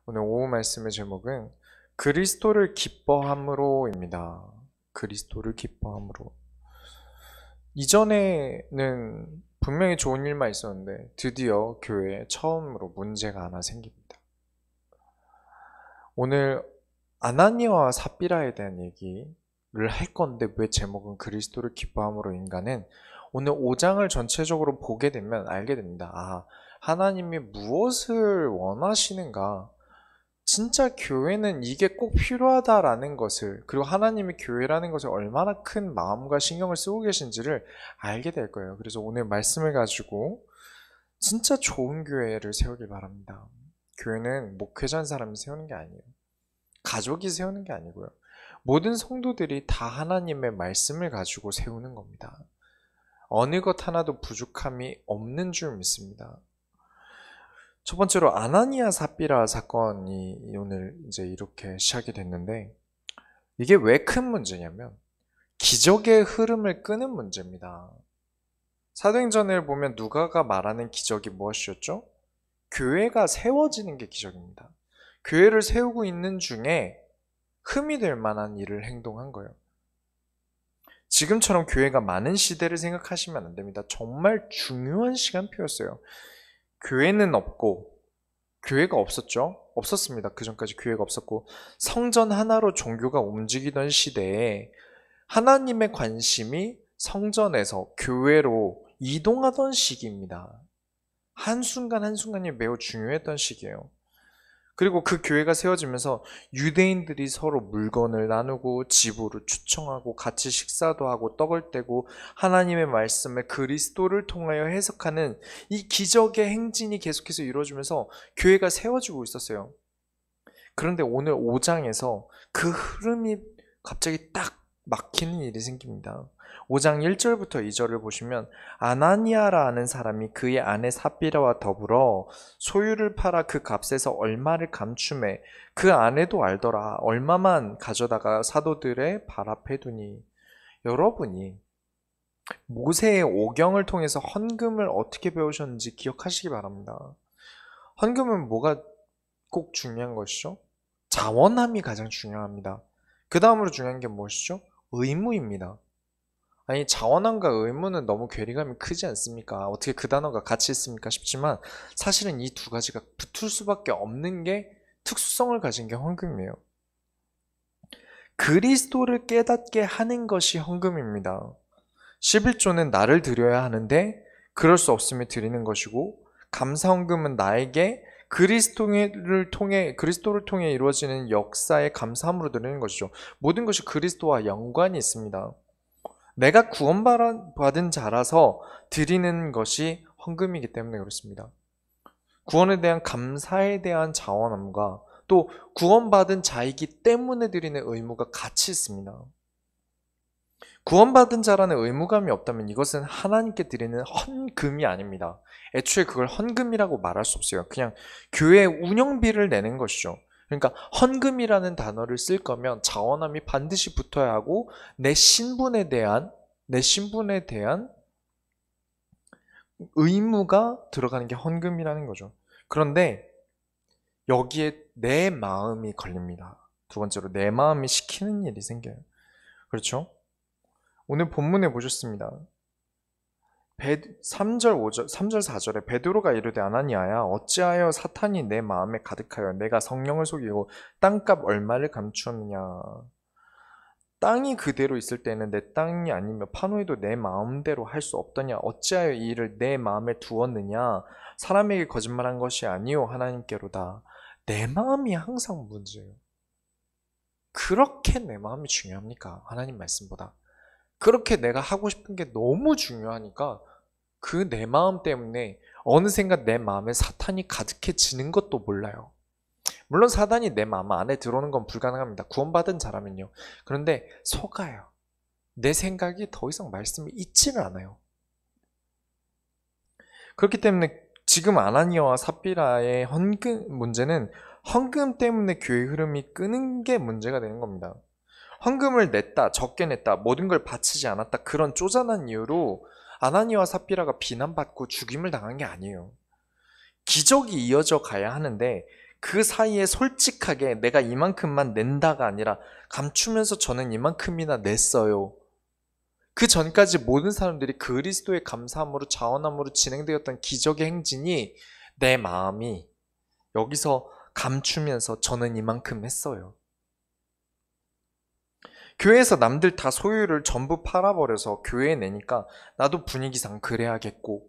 오늘 오후 말씀의 제목은 그리스도를 기뻐함으로입니다. 그리스도를 기뻐함으로. 이전에는 분명히 좋은 일만 있었는데 드디어 교회에 처음으로 문제가 하나 생깁니다. 오늘 아나니아와 삽비라에 대한 얘기를 할 건데 왜 제목은 그리스도를 기뻐함으로인가는 오늘 5장을 전체적으로 보게 되면 알게 됩니다. 하나님이 무엇을 원하시는가? 진짜 교회는 이게 꼭 필요하다라는 것을, 그리고 하나님이 교회라는 것을 얼마나 큰 마음과 신경을 쓰고 계신지를 알게 될 거예요. 그래서 오늘 말씀을 가지고 진짜 좋은 교회를 세우길 바랍니다. 교회는 목회자 한 사람이 세우는 게 아니에요. 가족이 세우는 게 아니고요. 모든 성도들이 다 하나님의 말씀을 가지고 세우는 겁니다. 어느 것 하나도 부족함이 없는 줄 믿습니다. 첫 번째로 아나니아 삽비라 사건이 오늘 이제 이렇게 시작이 됐는데, 이게 왜 큰 문제냐면 기적의 흐름을 끄는 문제입니다. 사도행전을 보면 누가가 말하는 기적이 무엇이었죠? 교회가 세워지는 게 기적입니다. 교회를 세우고 있는 중에 흠이 될 만한 일을 행동한 거예요. 지금처럼 교회가 많은 시대를 생각하시면 안 됩니다. 정말 중요한 시간표였어요. 교회는 없고, 교회가 없었죠? 없었습니다. 그 전까지 교회가 없었고, 성전 하나로 종교가 움직이던 시대에 하나님의 관심이 성전에서 교회로 이동하던 시기입니다. 한순간 한순간이 매우 중요했던 시기예요. 그리고 그 교회가 세워지면서 유대인들이 서로 물건을 나누고 지부를 추청하고 같이 식사도 하고 떡을 떼고 하나님의 말씀을 그리스도를 통하여 해석하는 이 기적의 행진이 계속해서 이루어지면서 교회가 세워지고 있었어요. 그런데 오늘 5장에서 그 흐름이 갑자기 딱 막히는 일이 생깁니다. 5장 1절부터 2절을 보시면 아나니아라는 사람이 그의 아내 삽비라와 더불어 소유를 팔아 그 값에서 얼마를 감춤해 그 아내도 알더라. 얼마만 가져다가 사도들의 발 앞에 두니. 여러분이 모세의 오경을 통해서 헌금을 어떻게 배우셨는지 기억하시기 바랍니다. 헌금은 뭐가 꼭 중요한 것이죠? 자원함이 가장 중요합니다. 그 다음으로 중요한 게 무엇이죠? 의무입니다. 아니, 자원함과 의무는 너무 괴리감이 크지 않습니까? 어떻게 그 단어가 같이 있습니까 싶지만 사실은 이 두 가지가 붙을 수밖에 없는 게 특수성을 가진 게 헌금이에요. 그리스도를 깨닫게 하는 것이 헌금입니다. 11조는 나를 드려야 하는데 그럴 수 없음에 드리는 것이고, 감사헌금은 나에게 그리스도를 통해 이루어지는 역사의 감사함으로 드리는 것이죠. 모든 것이 그리스도와 연관이 있습니다. 내가 구원받은 자라서 드리는 것이 헌금이기 때문에 그렇습니다. 구원에 대한 감사에 대한 자원함과 또 구원받은 자이기 때문에 드리는 의무가 같이 있습니다. 구원받은 자라는 의무감이 없다면 이것은 하나님께 드리는 헌금이 아닙니다. 애초에 그걸 헌금이라고 말할 수 없어요. 그냥 교회 운영비를 내는 것이죠. 그러니까 헌금이라는 단어를 쓸 거면 자원함이 반드시 붙어야 하고 내 신분에 대한 의무가 들어가는 게 헌금이라는 거죠. 그런데 여기에 내 마음이 걸립니다. 두 번째로 내 마음이 시키는 일이 생겨요. 그렇죠? 오늘 본문에 보셨습니다. 3절, 5절, 3절, 4절에 베드로가 이르되 아나니아야 어찌하여 사탄이 내 마음에 가득하여 내가 성령을 속이고 땅값 얼마를 감추었느냐. 땅이 그대로 있을 때는 내 땅이 아니며 파노이도 내 마음대로 할 수 없더냐. 어찌하여 이 일을 내 마음에 두었느냐. 사람에게 거짓말한 것이 아니요 하나님께로다. 내 마음이 항상 문제예요. 그렇게 내 마음이 중요합니까? 하나님 말씀보다. 그렇게 내가 하고 싶은 게 너무 중요하니까 그 내 마음 때문에 어느샌가 내 마음에 사탄이 가득해지는 것도 몰라요. 물론 사단이 내 마음 안에 들어오는 건 불가능합니다. 구원받은 자라면요. 그런데 속아요. 내 생각이 더 이상 말씀이 있지를 않아요. 그렇기 때문에 지금 아나니아와 삽비라의 헌금 문제는 헌금 때문에 교회 흐름이 끄는 게 문제가 되는 겁니다. 헌금을 냈다, 적게 냈다, 모든 걸 바치지 않았다, 그런 쪼잔한 이유로 아나니아와 삽비라가 비난받고 죽임을 당한 게 아니에요. 기적이 이어져 가야 하는데 그 사이에 솔직하게 내가 이만큼만 낸다가 아니라 감추면서 저는 이만큼이나 냈어요. 그 전까지 모든 사람들이 그리스도의 감사함으로 자원함으로 진행되었던 기적의 행진이 내 마음이 여기서 감추면서 저는 이만큼 했어요. 교회에서 남들 다 소유를 전부 팔아버려서 교회에 내니까 나도 분위기상 그래야겠고,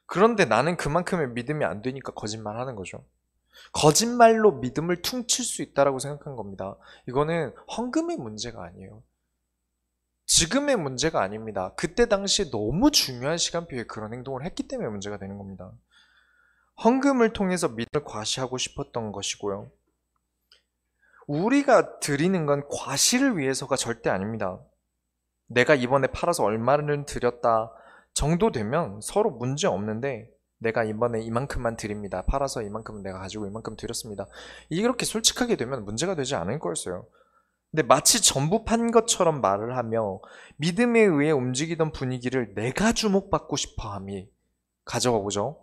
그런데 나는 그만큼의 믿음이 안 되니까 거짓말하는 거죠. 거짓말로 믿음을 퉁칠 수 있다라고 생각한 겁니다. 이거는 헌금의 문제가 아니에요. 지금의 문제가 아닙니다. 그때 당시 너무 중요한 시간표에 그런 행동을 했기 때문에 문제가 되는 겁니다. 헌금을 통해서 믿음을 과시하고 싶었던 것이고요. 우리가 드리는 건 과시를 위해서가 절대 아닙니다. 내가 이번에 팔아서 얼마를 드렸다 정도 되면 서로 문제 없는데, 내가 이번에 이만큼만 드립니다. 팔아서 이만큼은 내가 가지고 이만큼 드렸습니다. 이렇게 솔직하게 되면 문제가 되지 않을 거였어요. 근데 마치 전부 판 것처럼 말을 하며 믿음에 의해 움직이던 분위기를 내가 주목받고 싶어함이 가져가 보죠.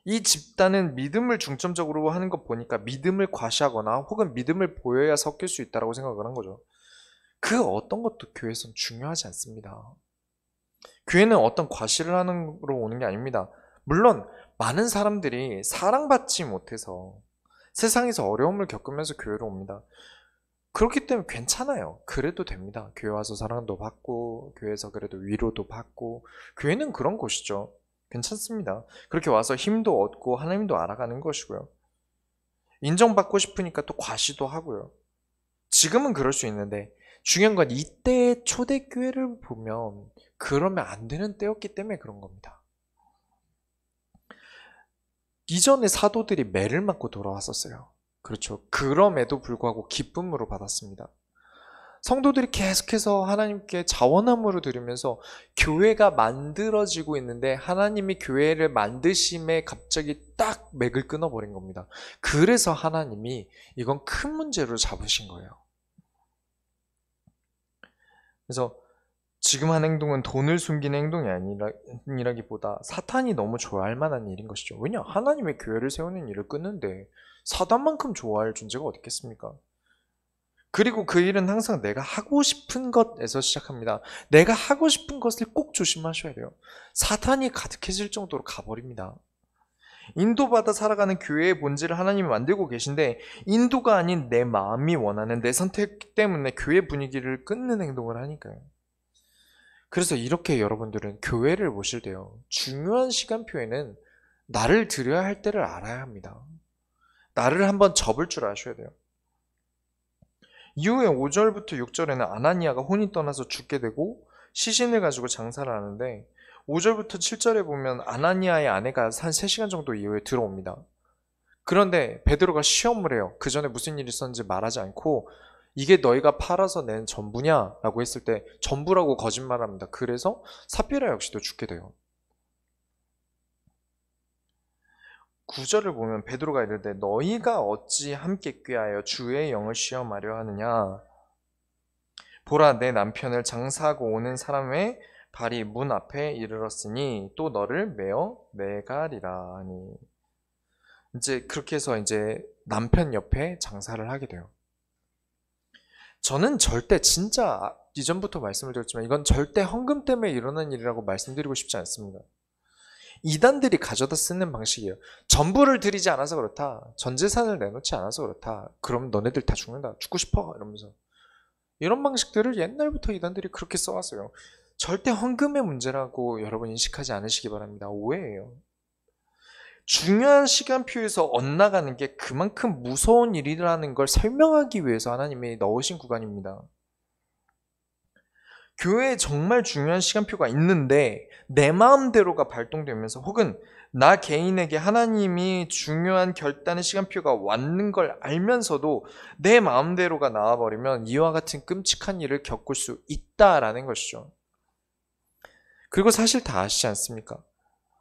이 집단은 믿음을 중점적으로 하는 것 보니까 믿음을 과시하거나 혹은 믿음을 보여야 섞일 수 있다고 생각을 한 거죠. 그 어떤 것도 교회에서는 중요하지 않습니다. 교회는 어떤 과시를 하는 으로 오는 게 아닙니다. 물론 많은 사람들이 사랑받지 못해서 세상에서 어려움을 겪으면서 교회로 옵니다. 그렇기 때문에 괜찮아요. 그래도 됩니다. 교회 와서 사랑도 받고 교회에서 그래도 위로도 받고, 교회는 그런 곳이죠. 괜찮습니다. 그렇게 와서 힘도 얻고 하나님도 알아가는 것이고요. 인정받고 싶으니까 또 과시도 하고요. 지금은 그럴 수 있는데 중요한 건 이때의 초대교회를 보면 그러면 안 되는 때였기 때문에 그런 겁니다. 이전에 사도들이 매를 맞고 돌아왔었어요. 그렇죠. 그럼에도 불구하고 기쁨으로 받았습니다. 성도들이 계속해서 하나님께 자원함으로 드리면서 교회가 만들어지고 있는데 하나님이 교회를 만드심에 갑자기 딱 맥을 끊어버린 겁니다. 그래서 하나님이 이건 큰 문제로 잡으신 거예요. 그래서 지금 한 행동은 돈을 숨기는 행동이 아니라기보다 사탄이 너무 좋아할 만한 일인 것이죠. 왜냐? 하나님의 교회를 세우는 일을 끊는데 사단만큼 좋아할 존재가 어디 있겠습니까? 그리고 그 일은 항상 내가 하고 싶은 것에서 시작합니다. 내가 하고 싶은 것을 꼭 조심하셔야 돼요. 사탄이 가득해질 정도로 가버립니다. 인도받아 살아가는 교회의 본질을 하나님이 만들고 계신데 인도가 아닌 내 마음이 원하는 내 선택 때문에 교회 분위기를 끊는 행동을 하니까요. 그래서 이렇게 여러분들은 교회를 보실 때요, 중요한 시간표에는 나를 드려야 할 때를 알아야 합니다. 나를 한번 접을 줄 아셔야 돼요. 이후에 5절부터 6절에는 아나니아가 혼이 떠나서 죽게 되고 시신을 가지고 장사를 하는데 5절부터 7절에 보면 아나니아의 아내가 한 3시간 정도 이후에 들어옵니다. 그런데 베드로가 시험을 해요. 그 전에 무슨 일이 있었는지 말하지 않고 이게 너희가 팔아서 낸 전부냐? 라고 했을 때 전부라고 거짓말합니다. 그래서 삽비라 역시도 죽게 돼요. 9절을 보면 베드로가 이르되 너희가 어찌 함께 꾀하여 주의 영을 시험하려 하느냐? 보라, 내 남편을 장사하고 오는 사람의 발이 문 앞에 이르렀으니 또 너를 메어 내가리라 하니. 이제 그렇게 해서 이제 남편 옆에 장사를 하게 돼요. 저는 절대, 진짜 이전부터 말씀을 드렸지만 이건 절대 헌금 때문에 일어난 일이라고 말씀드리고 싶지 않습니다. 이단들이 가져다 쓰는 방식이에요. 전부를 드리지 않아서 그렇다, 전 재산을 내놓지 않아서 그렇다, 그럼 너네들 다 죽는다, 죽고 싶어 이러면서, 이런 방식들을 옛날부터 이단들이 그렇게 써왔어요. 절대 헌금의 문제라고 여러분 인식하지 않으시기 바랍니다. 오해예요. 중요한 시간표에서 엇나가는 게 그만큼 무서운 일이라는 걸 설명하기 위해서 하나님이 넣으신 구간입니다. 교회에 정말 중요한 시간표가 있는데 내 마음대로가 발동되면서 혹은 나 개인에게 하나님이 중요한 결단의 시간표가 왔는 걸 알면서도 내 마음대로가 나와버리면 이와 같은 끔찍한 일을 겪을 수 있다라는 것이죠. 그리고 사실 다 아시지 않습니까?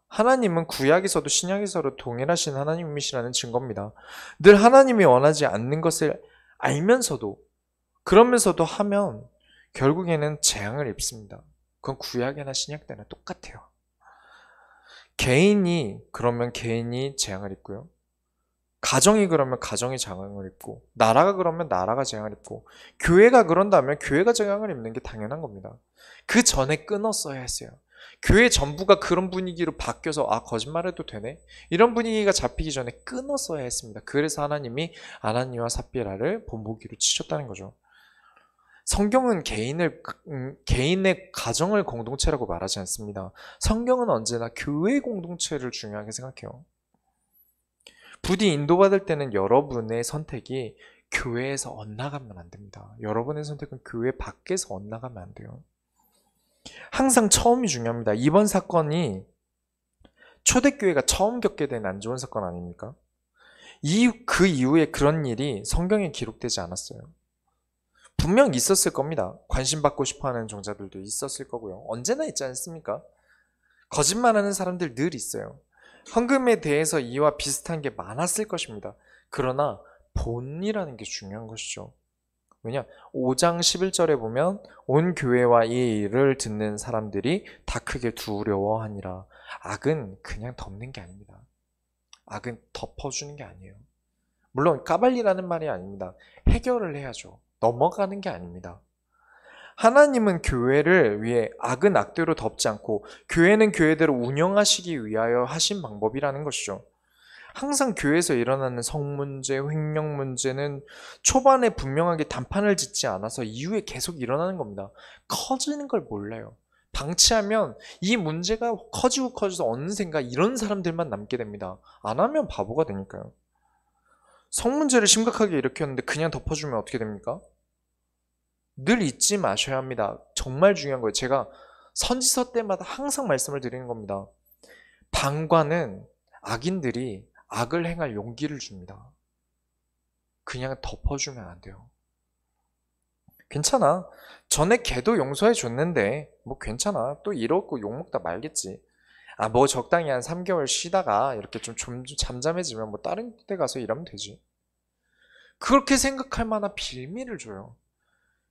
하나님은 구약에서도 신약에서도 동일하신 하나님이시라는 증거입니다. 늘 하나님이 원하지 않는 것을 알면서도, 그러면서도 하면 결국에는 재앙을 입습니다. 그건 구약이나 신약 때나 똑같아요. 그러면 개인이 재앙을 입고요. 가정이 그러면 가정이 재앙을 입고, 나라가 그러면 나라가 재앙을 입고, 교회가 그런다면 교회가 재앙을 입는 게 당연한 겁니다. 그 전에 끊었어야 했어요. 교회 전부가 그런 분위기로 바뀌어서 거짓말해도 되네? 이런 분위기가 잡히기 전에 끊었어야 했습니다. 그래서 하나님이 아나니와 삽비라를 본보기로 치셨다는 거죠. 성경은 개인의 가정을 공동체라고 말하지 않습니다. 성경은 언제나 교회 공동체를 중요하게 생각해요. 부디 인도받을 때는 여러분의 선택이 교회에서 엇나가면 안 됩니다. 여러분의 선택은 교회 밖에서 엇나가면 안 돼요. 항상 처음이 중요합니다. 이번 사건이 초대교회가 처음 겪게 된 안 좋은 사건 아닙니까? 그 이후에 그런 일이 성경에 기록되지 않았어요. 분명 있었을 겁니다. 관심 받고 싶어하는 종자들도 있었을 거고요. 언제나 있지 않습니까? 거짓말하는 사람들 늘 있어요. 헌금에 대해서 이와 비슷한 게 많았을 것입니다. 그러나 본이라는 게 중요한 것이죠. 왜냐? 5장 11절에 보면 온 교회와 이 일을 듣는 사람들이 다 크게 두려워하니라. 악은 그냥 덮는 게 아닙니다. 악은 덮어주는 게 아니에요. 물론 까발리라는 말이 아닙니다. 해결을 해야죠. 넘어가는 게 아닙니다. 하나님은 교회를 위해 악은 악대로 덮지 않고 교회는 교회대로 운영하시기 위하여 하신 방법이라는 것이죠. 항상 교회에서 일어나는 성문제, 횡령 문제는 초반에 분명하게 단판을 짓지 않아서 이후에 계속 일어나는 겁니다. 커지는 걸 몰라요. 방치하면 이 문제가 커지고 어느샌가 이런 사람들만 남게 됩니다. 안 하면 바보가 되니까요. 성문제를 심각하게 일으켰는데 그냥 덮어주면 어떻게 됩니까? 늘 잊지 마셔야 합니다. 정말 중요한 거예요. 제가 선지서 때마다 항상 말씀을 드리는 겁니다. 방관은 악인들이 악을 행할 용기를 줍니다. 그냥 덮어주면 안 돼요. 괜찮아. 전에 걔도 용서해 줬는데 뭐 괜찮아. 또 이러고 욕먹다 말겠지. 뭐 적당히 한 3개월 쉬다가 이렇게 좀 잠잠해지면 뭐 다른 데 가서 일하면 되지. 그렇게 생각할 만한 빌미를 줘요.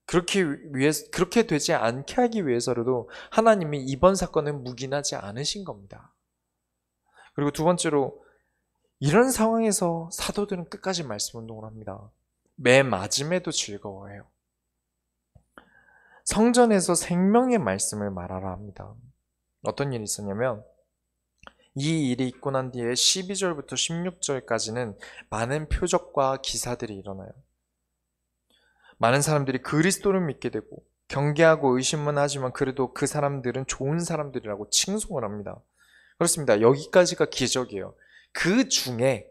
그렇게 되지 않게 하기 위해서라도 하나님이 이번 사건은 묵인하지 않으신 겁니다. 그리고 두 번째로 이런 상황에서 사도들은 끝까지 말씀 운동을 합니다. 매 맞음에도 즐거워해요. 성전에서 생명의 말씀을 말하라 합니다. 어떤 일이 있었냐면 이 일이 있고 난 뒤에 12절부터 16절까지는 많은 표적과 기사들이 일어나요. 많은 사람들이 그리스도를 믿게 되고 경계하고 의심은 하지만 그래도 그 사람들은 좋은 사람들이라고 칭송을 합니다. 그렇습니다. 여기까지가 기적이에요. 그 중에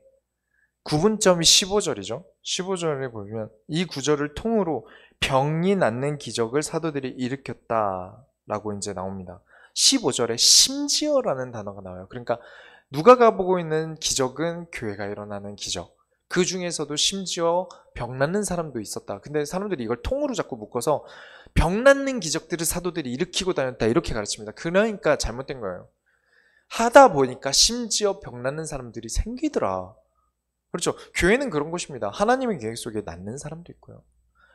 구분점이 15절이죠. 15절에 보면 이 구절을 통으로 병이 낫는 기적을 사도들이 일으켰다라고 이제 나옵니다. 15절에 심지어라는 단어가 나와요. 그러니까 누가가 보고 있는 기적은 교회가 일어나는 기적. 그 중에서도 심지어 병 낫는 사람도 있었다. 근데 사람들이 이걸 통으로 자꾸 묶어서 병 낫는 기적들을 사도들이 일으키고 다녔다 이렇게 가르칩니다. 그러니까 잘못된 거예요. 하다 보니까 심지어 병 낫는 사람들이 생기더라. 그렇죠. 교회는 그런 곳입니다. 하나님의 계획 속에 낫는 사람도 있고요.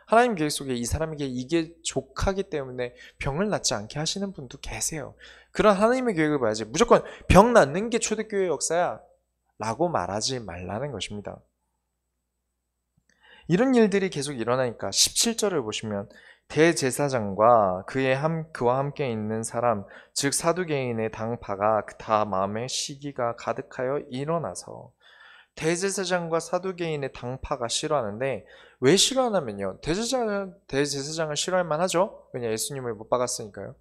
하나님 계획 속에 이 사람에게 이게 족하기 때문에 병을 낫지 않게 하시는 분도 계세요. 그런 하나님의 계획을 봐야지. 무조건 병 낫는 게 초대교회 역사야 라고 말하지 말라는 것입니다. 이런 일들이 계속 일어나니까 17절을 보시면 대제사장과 그와 함께 있는 사람 즉 사두개인의 당파가 다 마음에 시기가 가득하여 일어나서 대제사장과 사두개인의 당파가 싫어하는데 왜 싫어하냐면요. 대제사장을 싫어할 만하죠. 왜냐 예수님을 못 박았으니까요.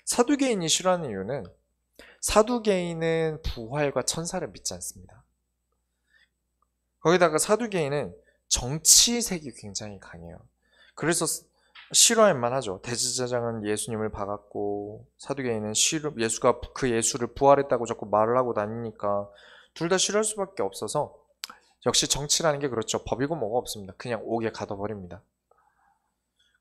사두개인이 싫어하는 이유는 사두개인은 부활과 천사를 믿지 않습니다. 거기다가 사두개인은 정치색이 굉장히 강해요. 그래서 싫어할 만하죠. 대제사장은 예수님을 박았고 사두개인은 예수가 그 예수를 부활했다고 자꾸 말을 하고 다니니까 둘 다 싫어할 수밖에 없어서 역시 정치라는 게 그렇죠. 법이고 뭐가 없습니다. 그냥 옥에 가둬버립니다.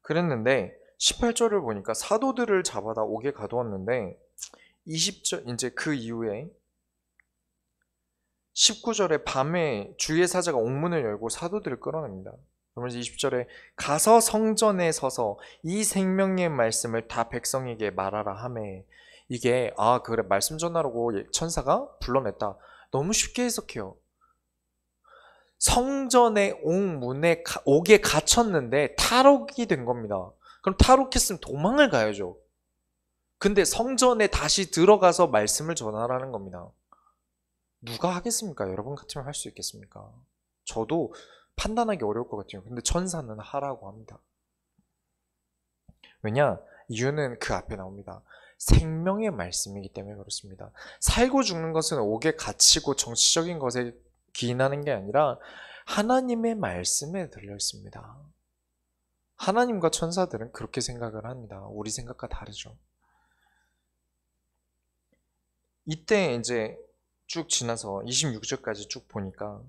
그랬는데 18절을 보니까 사도들을 잡아다 옥에 가두었는데 20절 이제 그 이후에 19절에 밤에 주의 사자가 옥문을 열고 사도들을 끌어냅니다. 그러면서 20절에 가서 성전에 서서 이 생명의 말씀을 다 백성에게 말하라 하매 이게 그래 말씀 전하라고 천사가 불러냈다. 너무 쉽게 해석해요. 성전의 옥문에 옥에 갇혔는데 탈옥이 된 겁니다. 그럼 탈옥했으면 도망을 가야죠. 근데 성전에 다시 들어가서 말씀을 전하라는 겁니다. 누가 하겠습니까? 여러분 같으면 할 수 있겠습니까? 저도 판단하기 어려울 것 같아요. 근데 천사는 하라고 합니다. 왜냐? 이유는 그 앞에 나옵니다. 생명의 말씀이기 때문에 그렇습니다. 살고 죽는 것은 옥에 갇히고 정치적인 것에 기인하는 게 아니라 하나님의 말씀에 들려 있습니다. 하나님과 천사들은 그렇게 생각을 합니다. 우리 생각과 다르죠. 이때 이제 쭉 지나서 26절까지 쭉 보니까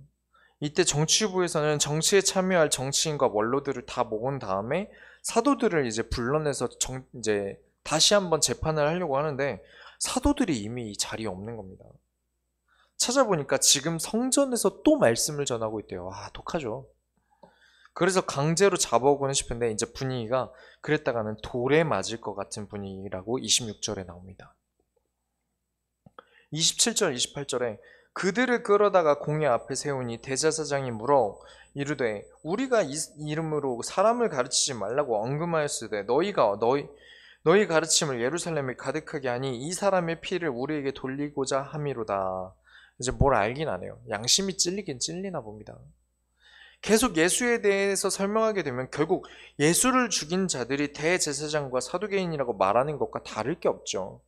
이때 정치부에서는 정치에 참여할 정치인과 원로들을 다 모은 다음에 사도들을 이제 불러내서 이제 다시 한번 재판을 하려고 하는데 사도들이 이미 이 자리에 없는 겁니다. 찾아보니까 지금 성전에서 또 말씀을 전하고 있대요. 아, 독하죠. 그래서 강제로 잡아오고는 싶은데 이제 분위기가 그랬다가는 돌에 맞을 것 같은 분위기라고 26절에 나옵니다. 27절, 28절에 그들을 끌어다가 공회 앞에 세우니 대제사장이 물어 이르되 우리가 이 이름으로 사람을 가르치지 말라고 언금하였으되 너희 가르침을 예루살렘에 가득하게 하니 이 사람의 피를 우리에게 돌리고자 함이로다. 이제 뭘 알긴 안 해요. 양심이 찔리긴 찔리나 봅니다. 계속 예수에 대해서 설명하게 되면 결국 예수를 죽인 자들이 대제사장과 사두개인이라고 말하는 것과 다를 게 없죠.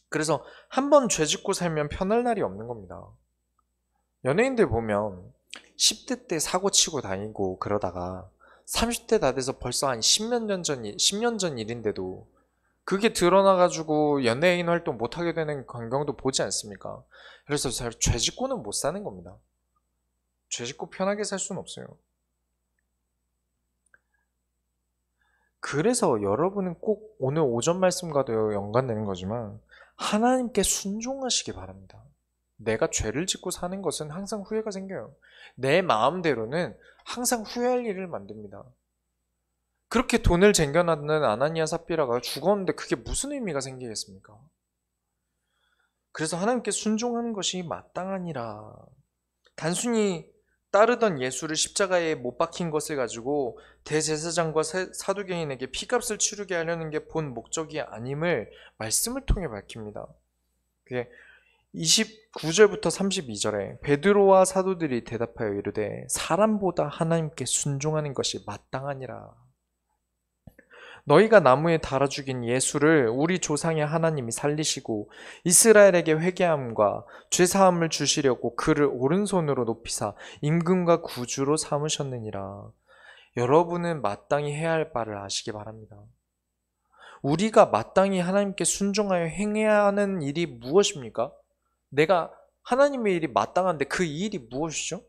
그래서 한번 죄 짓고 살면 편할 날이 없는 겁니다. 연예인들 보면 10대 때 사고 치고 다니고 그러다가 30대 다 돼서 벌써 한 10년 전 일인데도 그게 드러나가지고 연예인 활동 못하게 되는 광경도 보지 않습니까? 그래서 죄 짓고는 못 사는 겁니다. 죄 짓고 편하게 살 수는 없어요. 그래서 여러분은 꼭 오늘 오전 말씀과도 연관되는 거지만 하나님께 순종하시기 바랍니다. 내가 죄를 짓고 사는 것은 항상 후회가 생겨요. 내 마음대로는 항상 후회할 일을 만듭니다. 그렇게 돈을 쟁겨놨는 아나니아 삽비라가 죽었는데 그게 무슨 의미가 생기겠습니까? 그래서 하나님께 순종하는 것이 마땅하니라. 단순히 따르던 예수를 십자가에 못 박힌 것을 가지고 대제사장과 사두개인에게 피값을 치르게 하려는 게 본 목적이 아님을 말씀을 통해 밝힙니다. 그게 29절부터 32절에 베드로와 사도들이 대답하여 이르되 사람보다 하나님께 순종하는 것이 마땅하니라. 너희가 나무에 달아 죽인 예수를 우리 조상의 하나님이 살리시고 이스라엘에게 회개함과 죄사함을 주시려고 그를 오른손으로 높이사 임금과 구주로 삼으셨느니라. 여러분은 마땅히 해야 할 바를 아시기 바랍니다. 우리가 마땅히 하나님께 순종하여 행해야 하는 일이 무엇입니까? 내가 하나님의 일이 마땅한데 그 일이 무엇이죠?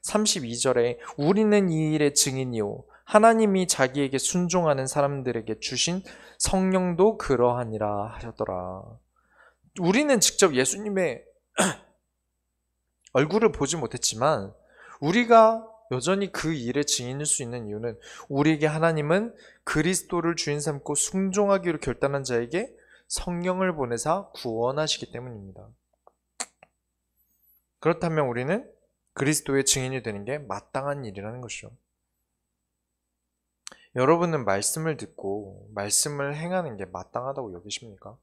32절에 우리는 이 일의 증인이요 하나님이 자기에게 순종하는 사람들에게 주신 성령도 그러하니라 하셨더라. 우리는 직접 예수님의 얼굴을 보지 못했지만 우리가 여전히 그 일의 증인일 수 있는 이유는 우리에게 하나님은 그리스도를 주인 삼고 순종하기로 결단한 자에게 성령을 보내사 구원하시기 때문입니다. 그렇다면 우리는 그리스도의 증인이 되는 게 마땅한 일이라는 것이죠. 여러분은 말씀을 듣고 말씀을 행하는 게 마땅하다고 여기십니까?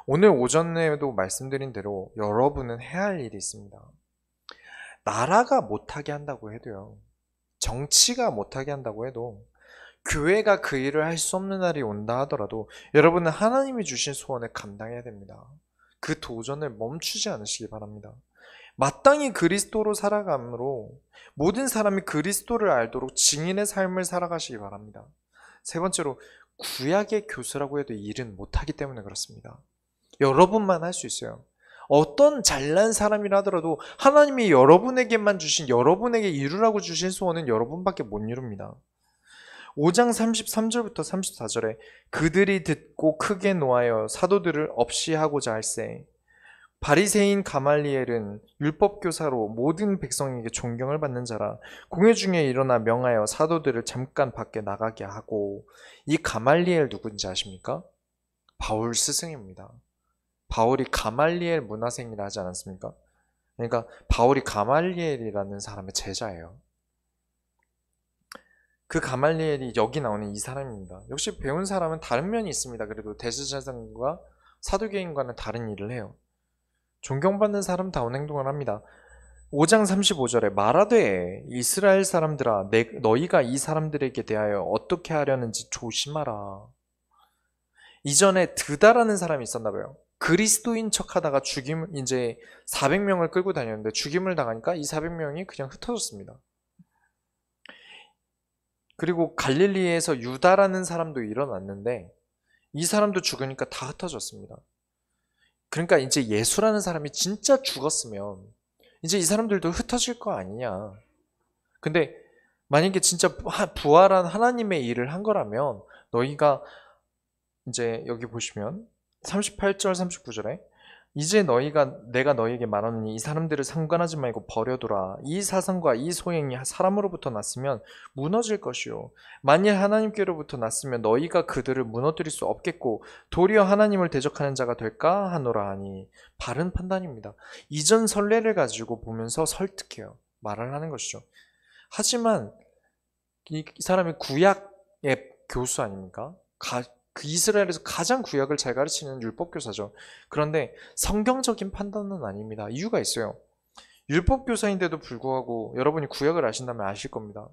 오늘 오전에도 말씀드린 대로 여러분은 해야 할 일이 있습니다. 나라가 못하게 한다고 해도요, 정치가 못하게 한다고 해도, 교회가 그 일을 할 수 없는 날이 온다 하더라도 여러분은 하나님이 주신 소원을 감당해야 됩니다. 그 도전을 멈추지 않으시기 바랍니다. 마땅히 그리스도로 살아감으로 모든 사람이 그리스도를 알도록 증인의 삶을 살아가시기 바랍니다. 세 번째로, 구약의 교수라고 해도 일은 못하기 때문에 그렇습니다. 여러분만 할 수 있어요. 어떤 잘난 사람이라 하더라도 하나님이 여러분에게만 주신, 여러분에게 이루라고 주신 소원은 여러분밖에 못 이룹니다. 5장 33절부터 34절에 그들이 듣고 크게 노하여 사도들을 없이 하고자 할세 바리새인 가말리엘은 율법교사로 모든 백성에게 존경을 받는 자라 공회 중에 일어나 명하여 사도들을 잠깐 밖에 나가게 하고, 이 가말리엘 누군지 아십니까? 바울 스승입니다. 바울이 가말리엘 문화생이라 하지 않았습니까? 그러니까 바울이 가말리엘이라는 사람의 제자예요. 그 가말리엘이 여기 나오는 이 사람입니다. 역시 배운 사람은 다른 면이 있습니다. 그래도 대제사장과 사두개인과는 다른 일을 해요. 존경받는 사람다운 행동을 합니다. 5장 35절에 말하되 이스라엘 사람들아 너희가 이 사람들에게 대하여 어떻게 하려는지 조심하라. 이전에 드다라는 사람이 있었나 봐요. 그리스도인 척하다가 이제 400명을 끌고 다녔는데 죽임을 당하니까 이 400명이 그냥 흩어졌습니다. 그리고 갈릴리에서 유다라는 사람도 일어났는데 이 사람도 죽으니까 다 흩어졌습니다. 그러니까 이제 예수라는 사람이 진짜 죽었으면 이제 이 사람들도 흩어질 거 아니냐. 근데 만약에 진짜 부활한 하나님의 일을 한 거라면 너희가 이제 여기 보시면 38절 39절에 이제 내가 너희에게 말하노니 이 사람들을 상관하지 말고 버려두라. 이 사상과 이 소행이 사람으로부터 났으면 무너질 것이요 만일 하나님께로부터 났으면 너희가 그들을 무너뜨릴 수 없겠고 도리어 하나님을 대적하는 자가 될까 하노라 하니. 바른 판단입니다. 이전 선례를 가지고 보면서 설득해요. 말을 하는 것이죠. 하지만 이 사람이 구약의 교수 아닙니까? 그 이스라엘에서 가장 구약을 잘 가르치는 율법교사죠. 그런데 성경적인 판단은 아닙니다. 이유가 있어요. 율법교사인데도 불구하고 여러분이 구약을 아신다면 아실 겁니다.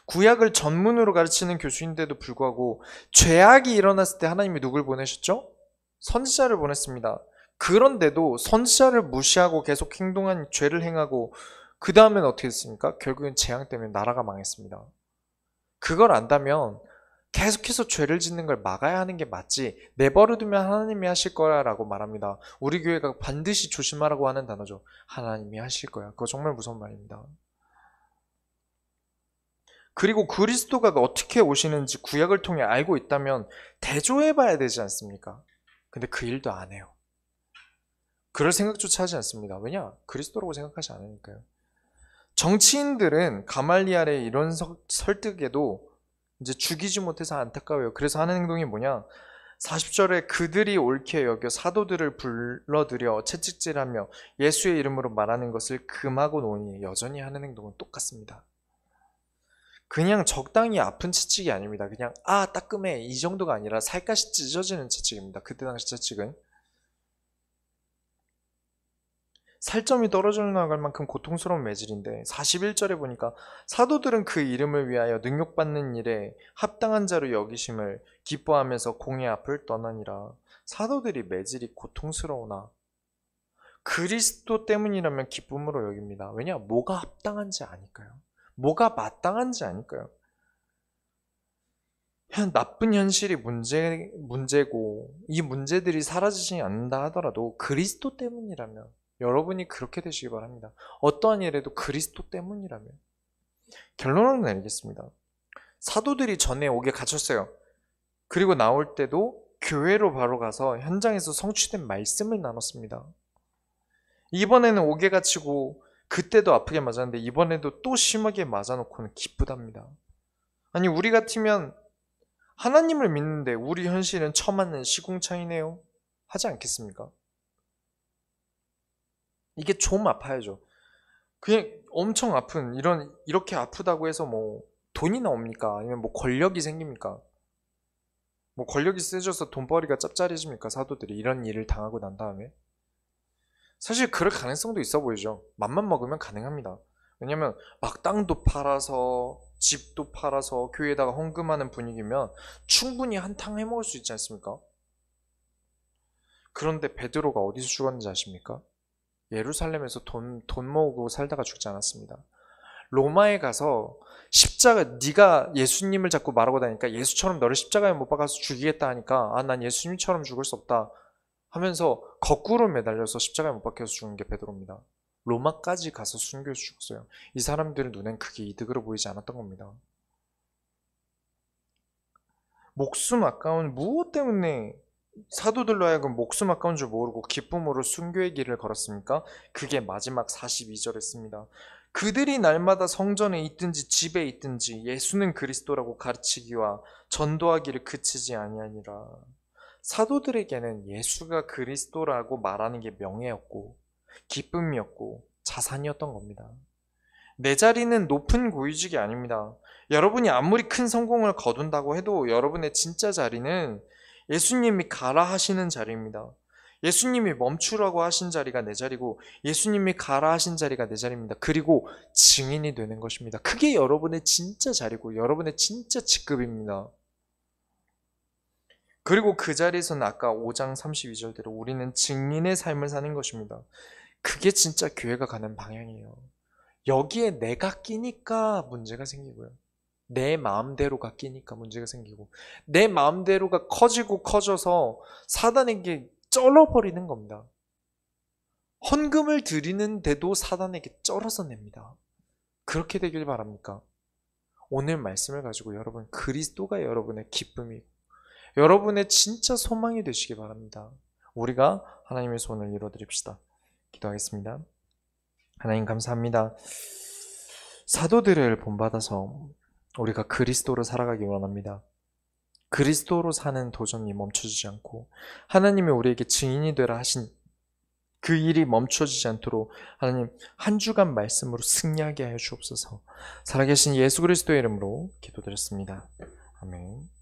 구약을 전문으로 가르치는 교수인데도 불구하고 죄악이 일어났을 때 하나님이 누굴 보내셨죠? 선지자를 보냈습니다. 그런데도 선지자를 무시하고 계속 행동한 죄를 행하고 그 다음엔 어떻게 됐습니까? 결국엔 재앙 때문에 나라가 망했습니다. 그걸 안다면 계속해서 죄를 짓는 걸 막아야 하는 게 맞지 내버려두면 하나님이 하실 거라고 말합니다. 우리 교회가 반드시 조심하라고 하는 단어죠. 하나님이 하실 거야. 그거 정말 무서운 말입니다. 그리고 그리스도가 어떻게 오시는지 구약을 통해 알고 있다면 대조해봐야 되지 않습니까? 근데 그 일도 안 해요. 그럴 생각조차 하지 않습니다. 왜냐? 그리스도라고 생각하지 않으니까요. 정치인들은 가말리알의 이런 설득에도 이제 죽이지 못해서 안타까워요. 그래서 하는 행동이 뭐냐? 40절에 그들이 옳게 여겨 사도들을 불러들여 채찍질하며 예수의 이름으로 말하는 것을 금하고 노니. 여전히 하는 행동은 똑같습니다. 그냥 적당히 아픈 채찍이 아닙니다. 그냥 따끔해 이 정도가 아니라 살갗이 찢어지는 채찍입니다. 그때 당시 채찍은 살점이 떨어져 나갈 만큼 고통스러운 매질인데 41절에 보니까 사도들은 그 이름을 위하여 능욕받는 일에 합당한 자로 여기심을 기뻐하면서 공의 앞을 떠나니라. 사도들이 매질이 고통스러우나 그리스도 때문이라면 기쁨으로 여깁니다. 왜냐? 뭐가 합당한지 아니까요. 뭐가 마땅한지 아니까요. 나쁜 현실이 문제고 이 문제들이 사라지지 않는다 하더라도 그리스도 때문이라면 여러분이 그렇게 되시기 바랍니다. 어떠한 일에도 그리스도 때문이라면. 결론을 내리겠습니다. 사도들이 전에 옥에 갇혔어요. 그리고 나올 때도 교회로 바로 가서 현장에서 성취된 말씀을 나눴습니다. 이번에는 옥에 갇히고 그때도 아프게 맞았는데 이번에도 또 심하게 맞아놓고는 기쁘답니다. 아니 우리 같으면 하나님을 믿는데 우리 현실은 처맞는 시궁창이네요. 하지 않겠습니까? 이게 좀 아파야죠. 그냥 엄청 아픈 이렇게 아프다고 해서 뭐 돈이 나옵니까? 아니면 뭐 권력이 생깁니까? 뭐 권력이 세져서 돈벌이가 짭짤해집니까? 사도들이 이런 일을 당하고 난 다음에 사실 그럴 가능성도 있어 보이죠. 맘만 먹으면 가능합니다. 왜냐면 막 땅도 팔아서 집도 팔아서 교회에다가 헌금하는 분위기면 충분히 한탕 해먹을 수 있지 않습니까? 그런데 베드로가 어디서 죽었는지 아십니까? 예루살렘에서 돈 모으고 살다가 죽지 않았습니다. 로마에 가서 네가 예수님을 자꾸 말하고 다니니까 예수처럼 너를 십자가에 못 박아서 죽이겠다 하니까 난 예수님처럼 죽을 수 없다 하면서 거꾸로 매달려서 십자가에 못 박혀서 죽은 게 베드로입니다. 로마까지 가서 순교해서 죽었어요. 이 사람들 눈엔 그게 이득으로 보이지 않았던 겁니다. 목숨 아까운 무엇 때문에 사도들로 하여금 목숨 아까운 줄 모르고 기쁨으로 순교의 길을 걸었습니까? 그게 마지막 42절에 씁니다. 그들이 날마다 성전에 있든지 집에 있든지 예수는 그리스도라고 가르치기와 전도하기를 그치지 아니하니라. 사도들에게는 예수가 그리스도라고 말하는 게 명예였고 기쁨이었고 자산이었던 겁니다. 내 자리는 높은 고위직이 아닙니다. 여러분이 아무리 큰 성공을 거둔다고 해도 여러분의 진짜 자리는 예수님이 가라 하시는 자리입니다. 예수님이 멈추라고 하신 자리가 내 자리고 예수님이 가라 하신 자리가 내 자리입니다. 그리고 증인이 되는 것입니다. 그게 여러분의 진짜 자리고 여러분의 진짜 직급입니다. 그리고 그 자리에서는 아까 5장 32절대로 우리는 증인의 삶을 사는 것입니다. 그게 진짜 교회가 가는 방향이에요. 여기에 내가 끼니까 문제가 생기고요. 내 마음대로가 끼니까 문제가 생기고 내 마음대로가 커지고 커져서 사단에게 쩔어버리는 겁니다. 헌금을 드리는데도 사단에게 쩔어서 냅니다. 그렇게 되길 바랍니까? 오늘 말씀을 가지고 여러분 그리스도가 여러분의 기쁨이고 여러분의 진짜 소망이 되시기 바랍니다. 우리가 하나님의 소원을 이루어드립시다. 기도하겠습니다. 하나님 감사합니다. 사도들을 본받아서 우리가 그리스도로 살아가기 원합니다. 그리스도로 사는 도전이 멈춰지지 않고 하나님이 우리에게 증인이 되라 하신 그 일이 멈춰지지 않도록 하나님 한 주간 말씀으로 승리하게 하여 주옵소서. 살아계신 예수 그리스도의 이름으로 기도드렸습니다. 아멘.